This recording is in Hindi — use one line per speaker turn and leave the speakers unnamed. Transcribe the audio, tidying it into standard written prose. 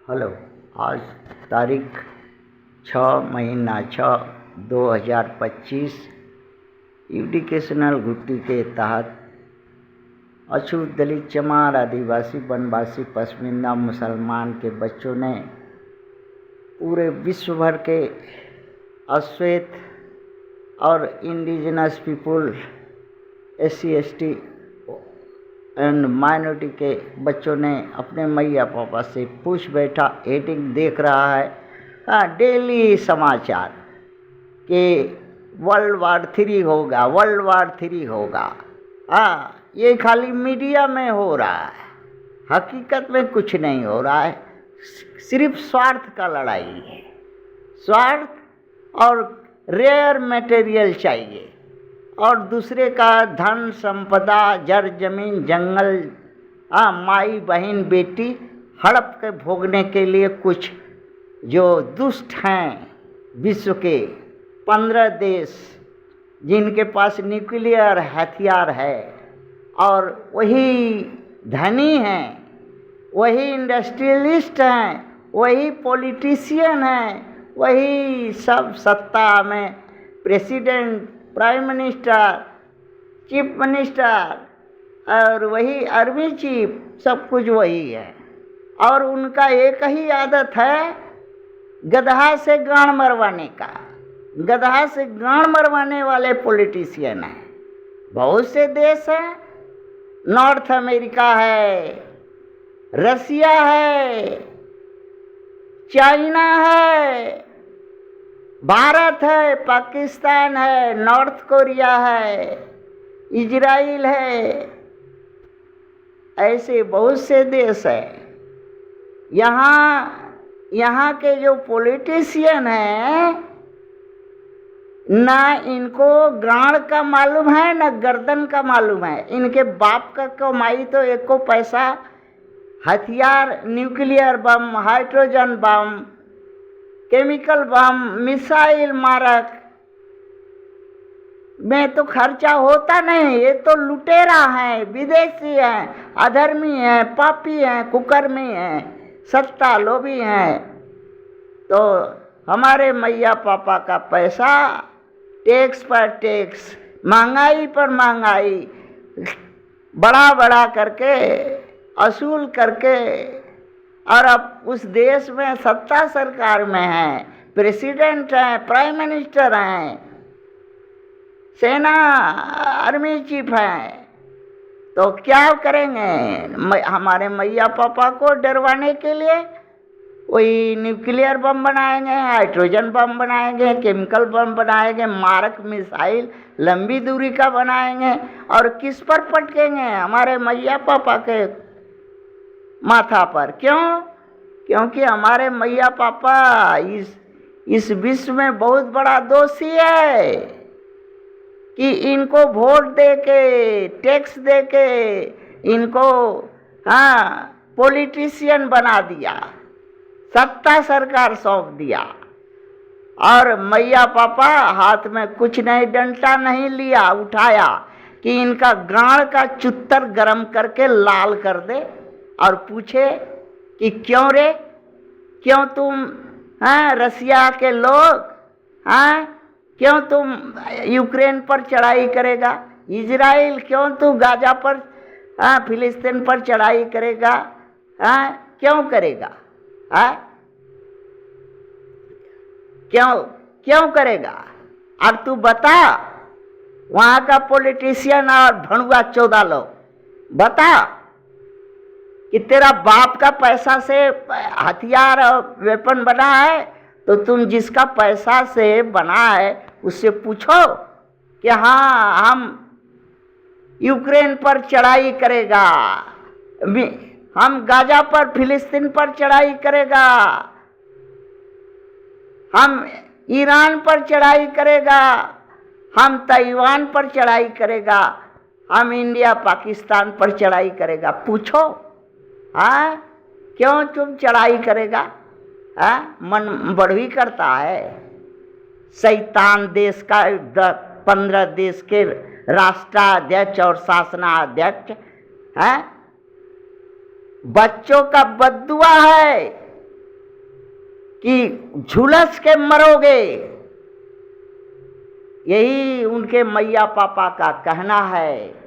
हेलो। आज तारीख 6 महीना 6 2025 एजुकेशनल गुट्टी के तहत अछूत दलित चमार आदिवासी वनवासी पश्मीना मुसलमान के बच्चों ने पूरे विश्व भर के अश्वेत और indigenous people SC ST and minority के बच्चों ने अपने मैया पापा से पूछ बैठा हेडिंग देख रहा है डेली समाचार कि वर्ल्ड वार थ्री होगा। ये खाली मीडिया में हो रहा है, हकीकत में कुछ नहीं हो रहा है। सिर्फ स्वार्थ का लड़ाई है, स्वार्थ और रेयर मटेरियल चाहिए और दूसरे का धन संपदा जर जमीन जंगल माई बहन बेटी हड़प के भोगने के लिए कुछ जो दुष्ट हैं विश्व के 15 देश जिनके पास न्यूक्लियर हथियार है और वही धनी हैं, वही इंडस्ट्रियलिस्ट हैं, वही पॉलिटिशियन हैं, वही सब सत्ता में president, prime minister, chief minister और वही आर्मी चीफ, सब कुछ वही है। और उनका एक ही आदत है गधा से गांड मरवाने का। गधा से गांड मरवाने वाले पॉलिटिशियन हैं। बहुत से देश हैं, नॉर्थ अमेरिका है, रसिया है, चाइना है, भारत है, पाकिस्तान है, नॉर्थ कोरिया है, इजराइल है, ऐसे बहुत से देश हैं। यहाँ के जो पॉलिटिशियन हैं ना इनको गांड का मालूम है ना गर्दन का मालूम है। इनके बाप का कमाई तो एक को पैसा हथियार, nuclear bomb, hydrogen bomb, chemical bomb, missile मारक में तो खर्चा होता नहीं। ये तो लुटेरा हैं, विदेशी हैं, अधर्मी हैं, पापी हैं, कुकर्मी हैं, सत्ता लोभी हैं। तो हमारे मैया पापा का पैसा टैक्स पर टैक्स, महंगाई पर महंगाई बड़ा बड़ा करके असूल करके और अब उस देश में सत्ता सरकार में है, प्रेसिडेंट हैं, प्राइम मिनिस्टर हैं, सेना आर्मी चीफ हैं। तो क्या करेंगे हमारे मैया पापा को डरवाने के लिए? वही न्यूक्लियर बम बनाएंगे, हाइड्रोजन बम बनाएंगे, केमिकल बम बनाएंगे, मारक मिसाइल लंबी दूरी का बनाएंगे और किस पर पटकेंगे? हमारे मैया पापा के माथा पर। क्यों? क्योंकि हमारे मैया पापा इस विश्व में बहुत बड़ा दोषी है कि इनको वोट दे के, टैक्स दे के इनको पॉलिटिशियन बना दिया, सत्ता सरकार सौंप दिया और मैया पापा हाथ में कुछ नहीं, डंडा नहीं लिया, उठाया कि इनका गांड का चुत्तर गरम करके लाल कर दे और पूछे कि क्यों रे, क्यों तुम रसिया के लोग क्यों तुम यूक्रेन पर चढ़ाई करेगा? इजराइल क्यों तू गाजा पर फिलिस्तीन पर चढ़ाई करेगा? क्यों करेगा? क्यों करेगा? अब तू बता, वहाँ का पॉलिटिशियन और भणुआ 14 लोग बता कि तेरा बाप का पैसा से हथियार और वेपन बना है, तो तुम जिसका पैसा से बना है उससे पूछो कि हाँ हम यूक्रेन पर चढ़ाई करेगा, हम गाजा पर फिलिस्तीन पर चढ़ाई करेगा, हम ईरान पर चढ़ाई करेगा, हम ताइवान पर चढ़ाई करेगा, हम इंडिया पाकिस्तान पर चढ़ाई करेगा। पूछो क्यों तुम चढ़ाई करेगा? मन बढ़वी करता है। शैतान देश का 15 देश के राष्ट्राध्यक्ष और शासनाध्यक्ष बच्चों का बद्दुआ है कि झुलस के मरोगे। यही उनके मैया पापा का कहना है।